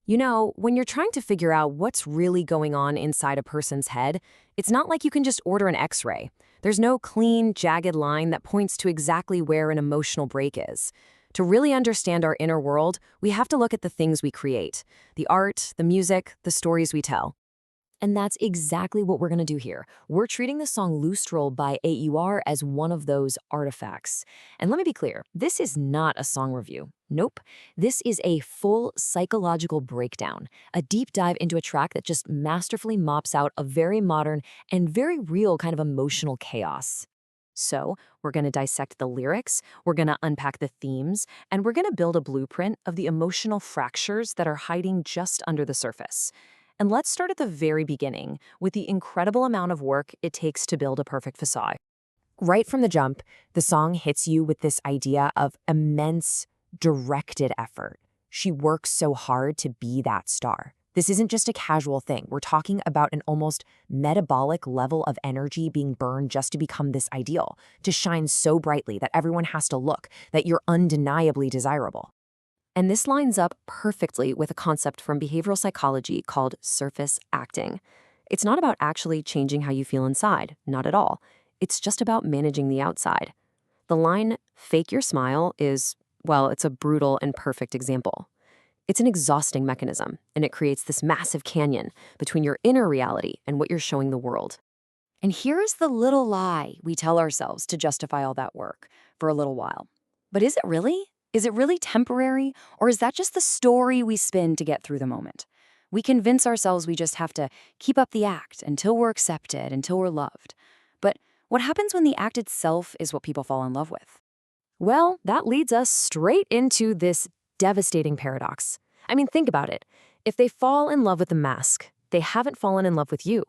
You know, when you're trying to figure out what's really going on inside a person's head, it's not like you can just order an x-ray. There's no clean, jagged line that points to exactly where an emotional break is. To really understand our inner world, we have to look at the things we create, the art, the music, the stories we tell. And that's exactly what we're going to do here. We're treating the song Lustral by aeur as one of those artifacts. And let me be clear, this is not a song review. Nope. This is a full psychological breakdown, a deep dive into a track that just masterfully mops out a very modern and very real kind of emotional chaos. So, we're going to dissect the lyrics, we're going to unpack the themes, and we're going to build a blueprint of the emotional fractures that are hiding just under the surface. And let's start at the very beginning with the incredible amount of work it takes to build a perfect facade. Right from the jump, the song hits you with this idea of immense, directed effort. She works so hard to be that star. This isn't just a casual thing. We're talking about an almost metabolic level of energy being burned just to become this ideal, to shine so brightly that everyone has to look, that you're undeniably desirable. And this lines up perfectly with a concept from behavioral psychology called surface acting. It's not about actually changing how you feel inside, not at all. It's just about managing the outside. The line, fake your smile, is, well, it's a brutal and perfect example. It's an exhausting mechanism, and it creates this massive canyon between your inner reality and what you're showing the world. And here's the little lie we tell ourselves to justify all that work for a little while. But is it really? Is it really temporary, or is that just the story we spin to get through the moment? We convince ourselves we just have to keep up the act until we're accepted, until we're loved. But what happens when the act itself is what people fall in love with? Well, that leads us straight into this devastating paradox. I mean, think about it. If they fall in love with the mask, they haven't fallen in love with you.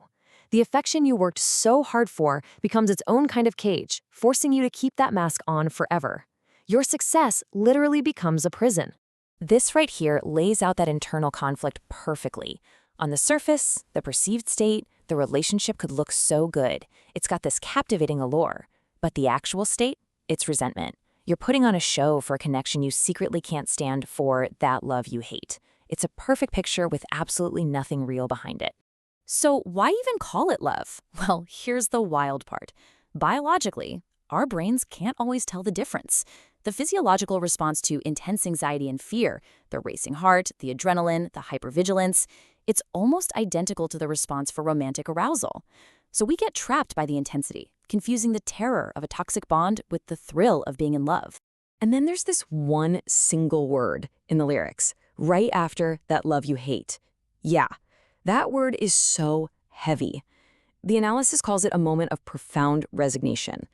The affection you worked so hard for becomes its own kind of cage, forcing you to keep that mask on forever. Your success literally becomes a prison. This right here lays out that internal conflict perfectly. On the surface, the perceived state, the relationship could look so good. It's got this captivating allure. But the actual state? It's resentment. You're putting on a show for a connection you secretly can't stand for that love you hate. It's a perfect picture with absolutely nothing real behind it. So why even call it love? Well, here's the wild part. Biologically, our brains can't always tell the difference. The physiological response to intense anxiety and fear, the racing heart, the adrenaline, the hypervigilance, it's almost identical to the response for romantic arousal. So we get trapped by the intensity, confusing the terror of a toxic bond with the thrill of being in love. And then there's this one single word in the lyrics, right after that love you hate. Yeah, that word is so heavy. The analysis calls it a moment of profound resignation.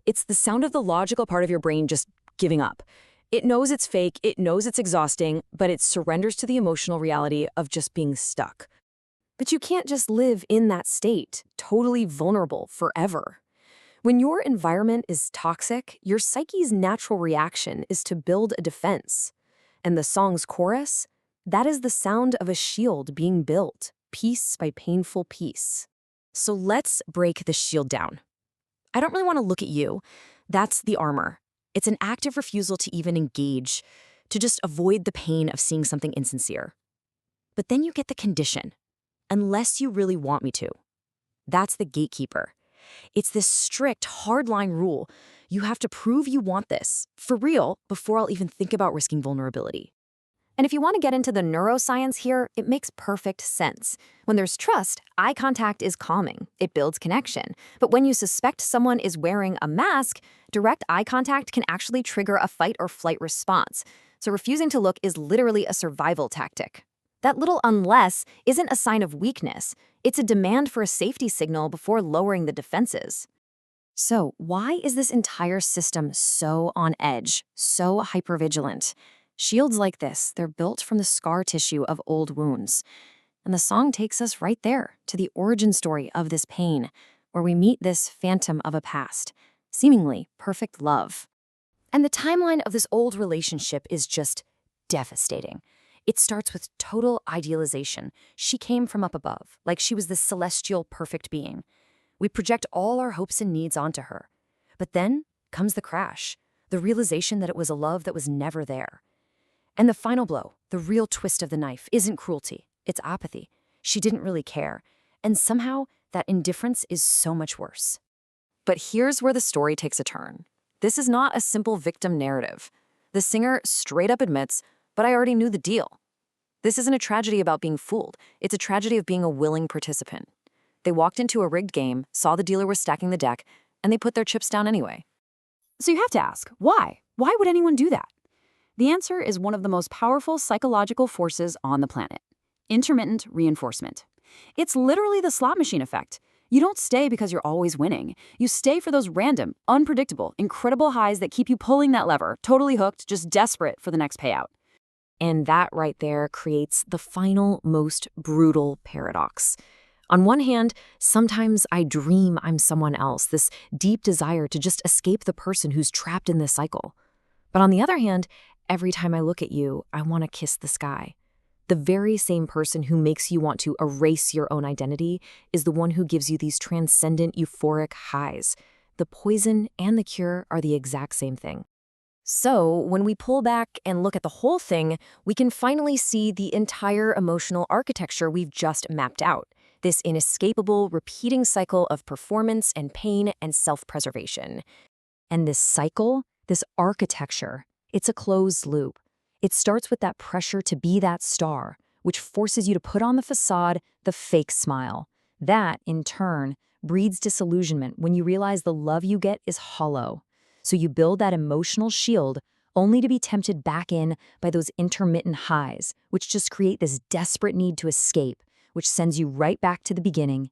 It's the sound of the logical part of your brain just giving up. It knows it's fake, it knows it's exhausting, but it surrenders to the emotional reality of just being stuck. But you can't just live in that state, totally vulnerable forever. When your environment is toxic, your psyche's natural reaction is to build a defense. And the song's chorus? That is the sound of a shield being built, piece by painful piece. So let's break the shield down. I don't really want to look at you. That's the armor. It's an active refusal to even engage, to just avoid the pain of seeing something insincere. But then you get the condition, unless you really want me to. That's the gatekeeper. It's this strict, hardline rule. You have to prove you want this, for real, before I'll even think about risking vulnerability. And if you want to get into the neuroscience here, it makes perfect sense. When there's trust, eye contact is calming. It builds connection. But when you suspect someone is wearing a mask, direct eye contact can actually trigger a fight or flight response. So refusing to look is literally a survival tactic. That little unless isn't a sign of weakness. It's a demand for a safety signal before lowering the defenses. So why is this entire system so on edge, so hypervigilant? Shields like this, they're built from the scar tissue of old wounds. And the song takes us right there, to the origin story of this pain, where we meet this phantom of a past, seemingly perfect love. And the timeline of this old relationship is just devastating. It starts with total idealization. She came from up above, like she was this celestial, perfect being. We project all our hopes and needs onto her. But then comes the crash, the realization that it was a love that was never there. And the final blow, the real twist of the knife, isn't cruelty. It's apathy. She didn't really care. And somehow, that indifference is so much worse. But here's where the story takes a turn. This is not a simple victim narrative. The singer straight up admits, but I already knew the deal. This isn't a tragedy about being fooled. It's a tragedy of being a willing participant. They walked into a rigged game, saw the dealer was stacking the deck, and they put their chips down anyway. So you have to ask, why? Why would anyone do that? The answer is one of the most powerful psychological forces on the planet: intermittent reinforcement. It's literally the slot machine effect. You don't stay because you're always winning. You stay for those random, unpredictable, incredible highs that keep you pulling that lever, totally hooked, just desperate for the next payout. And that right there creates the final, most brutal paradox. On one hand, sometimes I dream I'm someone else, this deep desire to just escape the person who's trapped in this cycle. But on the other hand, every time I look at you, I want to kiss the sky. The very same person who makes you want to erase your own identity is the one who gives you these transcendent, euphoric highs. The poison and the cure are the exact same thing. So, when we pull back and look at the whole thing, we can finally see the entire emotional architecture we've just mapped out. This inescapable, repeating cycle of performance and pain and self-preservation. And this cycle, this architecture, it's a closed loop. It starts with that pressure to be that star, which forces you to put on the facade, the fake smile. That, in turn, breeds disillusionment when you realize the love you get is hollow. So you build that emotional shield only to be tempted back in by those intermittent highs, which just create this desperate need to escape, which sends you right back to the beginning.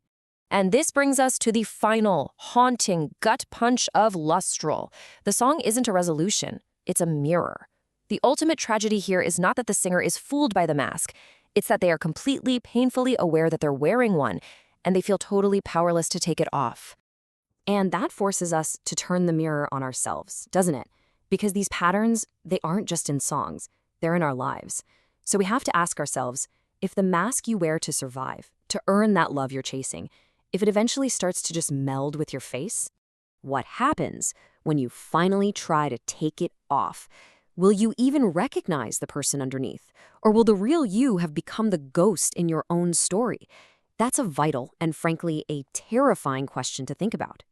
And this brings us to the final, haunting gut punch of Lustral. The song isn't a resolution, it's a mirror. The ultimate tragedy here is not that the singer is fooled by the mask. It's that they are completely, painfully aware that they're wearing one, and they feel totally powerless to take it off. And that forces us to turn the mirror on ourselves, doesn't it? Because these patterns, they aren't just in songs, they're in our lives. So we have to ask ourselves, if the mask you wear to survive, to earn that love you're chasing, if it eventually starts to just meld with your face, what happens when you finally try to take it off? Will you even recognize the person underneath? Or will the real you have become the ghost in your own story? That's a vital and, frankly, a terrifying question to think about.